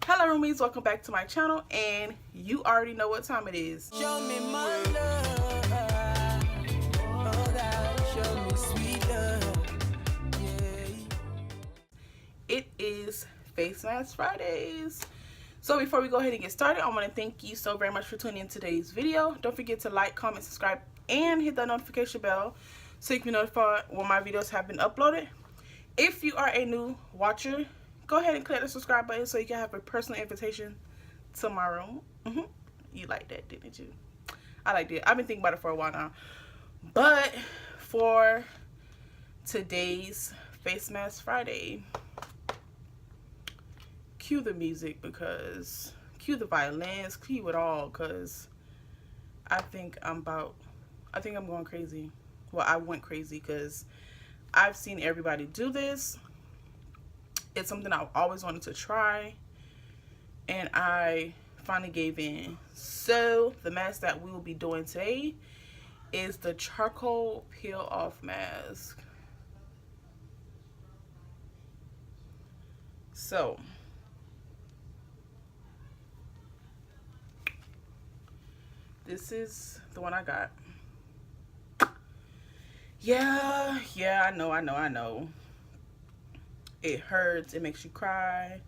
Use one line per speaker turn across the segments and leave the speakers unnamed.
Hello roomies, welcome back to my channel, and you already know what time it is.
Show me my love, oh God, show me sweet love, yeah.
It is Face Mask Fridays. So before we go ahead and get started, I want to thank you so very much for tuning in today's video. Don't forget to like, comment, subscribe, and hit that notification bell so you can be notified when my videos have been uploaded. If you are a new watcher, go ahead and click the subscribe button so you can have a personal invitation to my room. You liked that, didn't you? I liked it. I've been thinking about it for a while now. But for today's Face Mask Friday, cue the music, because cue the violins, cue it all, because I think I'm going crazy. Well, I went crazy because I've seen everybody do this. It's something I've always wanted to try, and I finally gave in. So the mask that we will be doing today is the charcoal peel off mask. So this is the one I got. Yeah, I know. It hurts, it makes you cry.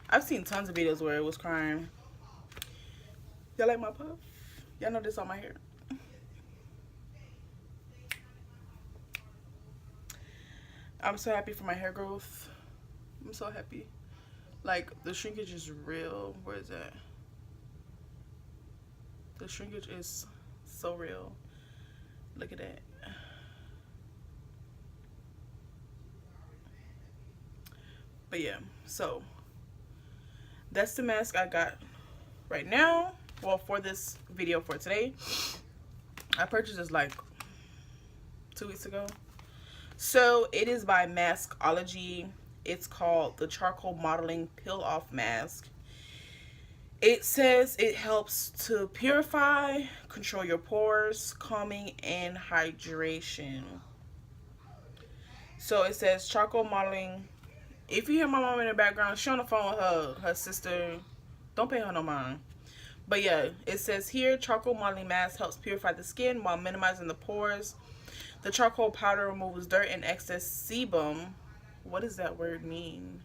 I've seen tons of videos where it was crying. Y'all like my puff? Y'all know this on my hair. I'm so happy for my hair growth. I'm so happy. Like, the shrinkage is real. Where is that? The shrinkage is so real. Look at that. But yeah, so that's the mask I got right now. Well, for this video for today. I purchased this like 2 weeks ago. So it is by Maskology. It's called the Charcoal Modeling Peel Off Mask. It says it helps to purify, control your pores, calming, and hydration. So it says charcoal modeling. If you hear my mom in the background, she's on the phone with her sister. Don't pay her no mind. But yeah, it says here, charcoal modeling mask helps purify the skin while minimizing the pores. The charcoal powder removes dirt and excess sebum. What does that word mean?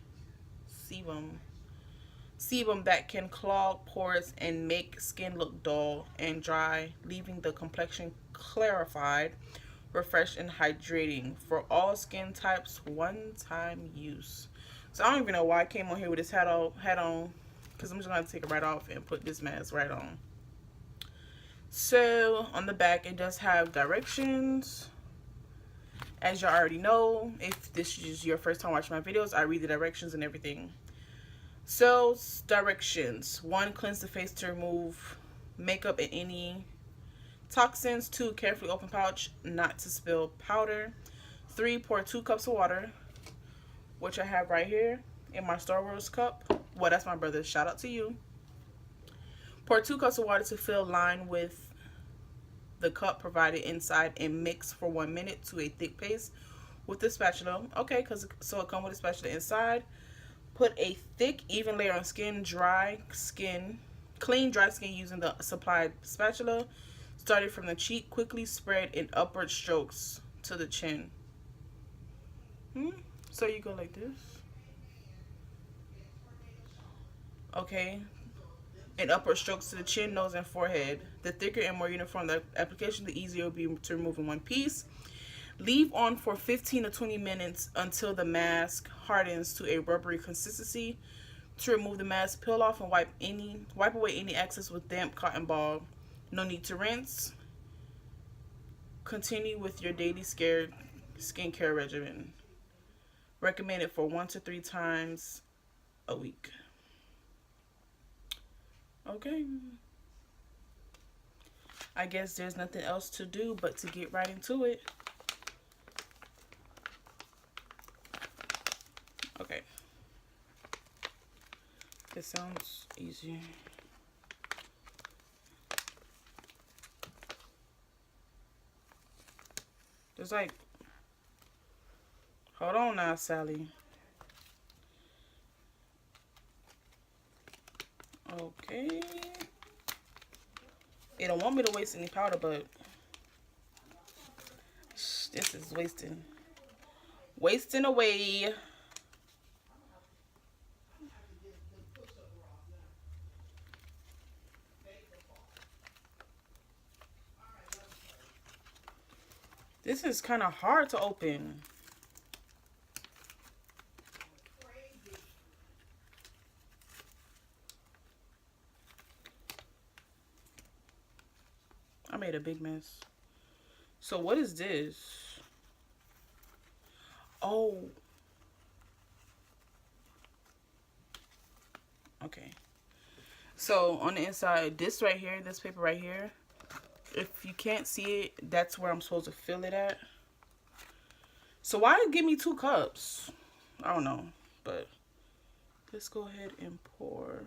Sebum. Sebum that can clog pores and make skin look dull and dry, leaving the complexion clarified, refreshed, and hydrating for all skin types, one-time use. So I don't even know why I came on here with this hat on, because I'm just going to take it right off and put this mask right on. So on the back, it does have directions. As you already know, if this is your first time watching my videos, I read the directions and everything. So directions: 1, cleanse the face to remove makeup and any toxins. 2, carefully open pouch not to spill powder. 3, pour 2 cups of water, which I have right here in my Star Wars cup. Well, that's my brother's. Shout out to you. Pour 2 cups of water to fill line with the cup provided inside and mix for 1 minute to a thick paste with the spatula. Okay, so it comes with a spatula inside. Put a thick, even layer on skin, clean, dry skin using the supplied spatula. Starting from the cheek, quickly spread in upward strokes to the chin. So you go like this. Okay. In upward strokes to the chin, nose, and forehead. The thicker and more uniform the application, the easier it will be to remove in one piece. Leave on for 15 to 20 minutes until the mask hardens to a rubbery consistency. To remove the mask, peel off and wipe away any excess with damp cotton ball. No need to rinse. Continue with your daily skincare regimen. Recommended for 1 to 3 times a week. Okay. I guess there's nothing else to do but to get right into it. Okay. This sounds easier. There's like, hold on now, Sally. Okay. They don't want me to waste any powder, but this is wasting away. This is kind of hard to open. I made a big mess. So what is this? Oh. Okay. So on the inside, this right here, this paper right here, if you can't see it, that's where I'm supposed to fill it at. So why give me 2 cups? I don't know, but let's go ahead and pour.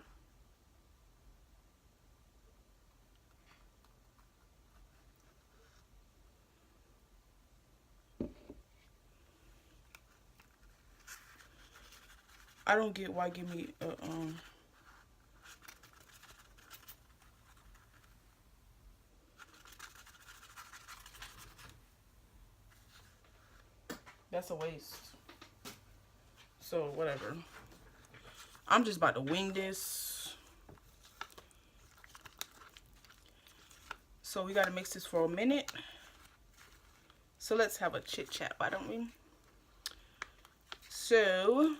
I don't get why give me a that's a waste. So whatever. I'm just about to wing this. So we gotta mix this for a minute. So let's have a chit chat, why don't we? So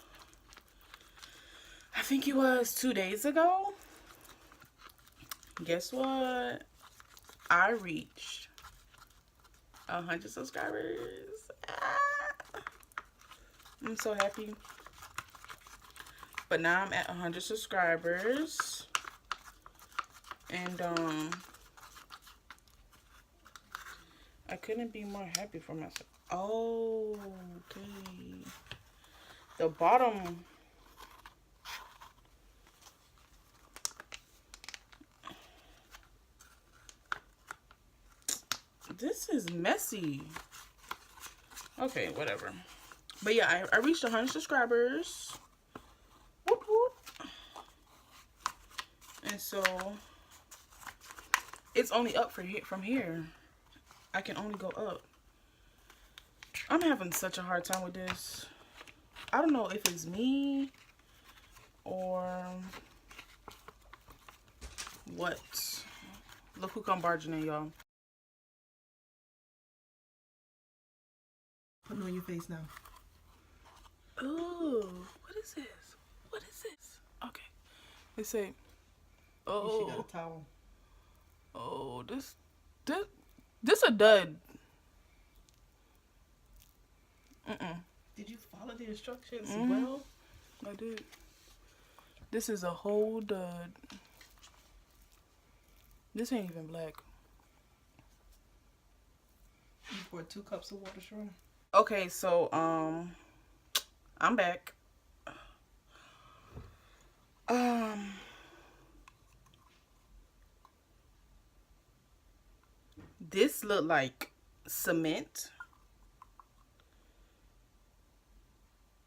I think it was 2 days ago. Guess what? I reached 100 subscribers. I'm so happy. But now I'm at 100 subscribers. And I couldn't be more happy for myself. Oh, okay. The bottom. This is messy. Okay, whatever. But yeah, I reached 100 subscribers. Whoop, whoop. And so it's only up from here. I can only go up. I'm having such a hard time with this. I don't know if it's me or what. Look who come barging in, y'all.
Put it on your face now.
Ooh, what is this? What is this? Okay. They say, oh.
She got a towel.
Oh, this a dud.
Did you follow the instructions well?
I did. This is a whole dud. This ain't even black.
You poured 2 cups of water, Sharon?
Okay, so I'm back. This looked like cement.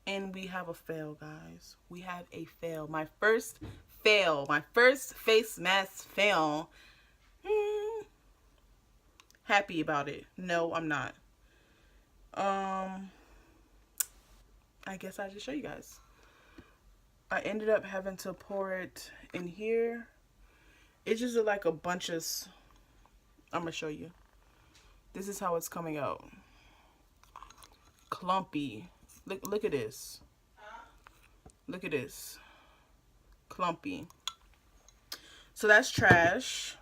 And we have a fail, guys. We have a fail. My first fail. My first face mask fail. Happy about it. No, I'm not. I guess I'll just show you guys. I ended up having to pour it in here. It just looked like a bunch of... I'm going to show you. This is how it's coming out. Clumpy. Look at this. Look at this. Clumpy. So that's trash.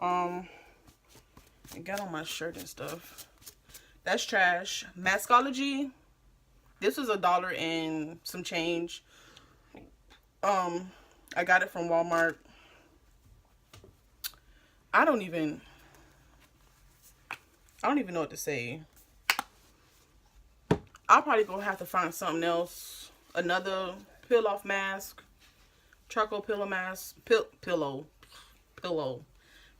It got on my shirt and stuff. That's trash. Maskology. This was $1 and some change. I got it from Walmart. I don't even know what to say. I'll probably gonna have to find something else. Another peel off mask. Charcoal pillow mask. Pillow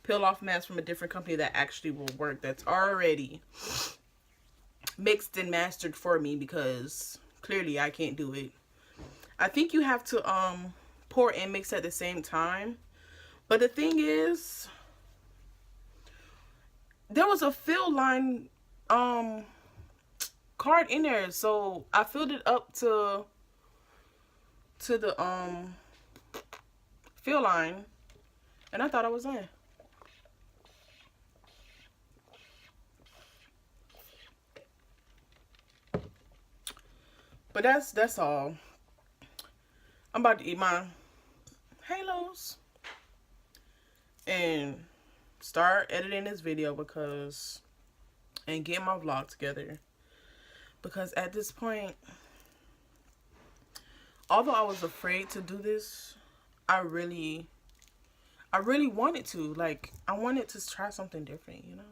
peel off mask from a different company that actually will work. That's already mixed and mastered for me, because clearly I can't do it. I think you have to pour and mix at the same time. But the thing is, there was a fill line card in there, so I filled it up to the fill line, and I thought I was in. But that's all. I'm about to eat my halos and start editing this video and get my vlog together, because at this point, although I was afraid to do this, I really wanted to. Like, I wanted to try something different, you know.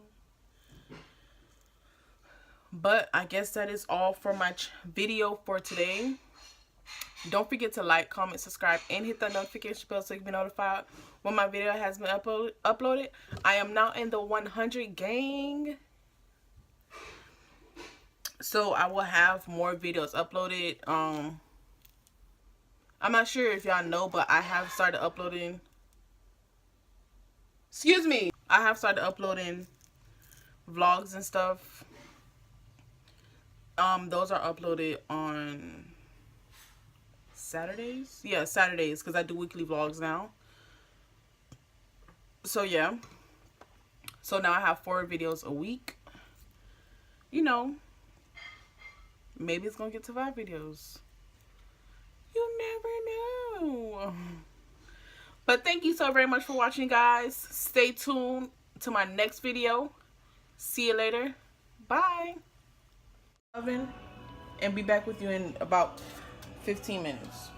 But I guess that is all for my video for today. Don't forget to like, comment, subscribe, and hit that notification bell so you can be notified when my video has been uploaded. I am now in the 100 gang, so I will have more videos uploaded. I'm not sure if y'all know, but I have started uploading. Excuse me. I have started uploading vlogs and stuff. Those are uploaded on Saturdays. Yeah, Saturdays, because I do weekly vlogs now. So yeah. So now I have 4 videos a week. You know, maybe it's gonna get to 5 videos. You never know. But thank you so very much for watching, guys. Stay tuned to my next video. See you later. Bye. Oven, and be back with you in about 15 minutes.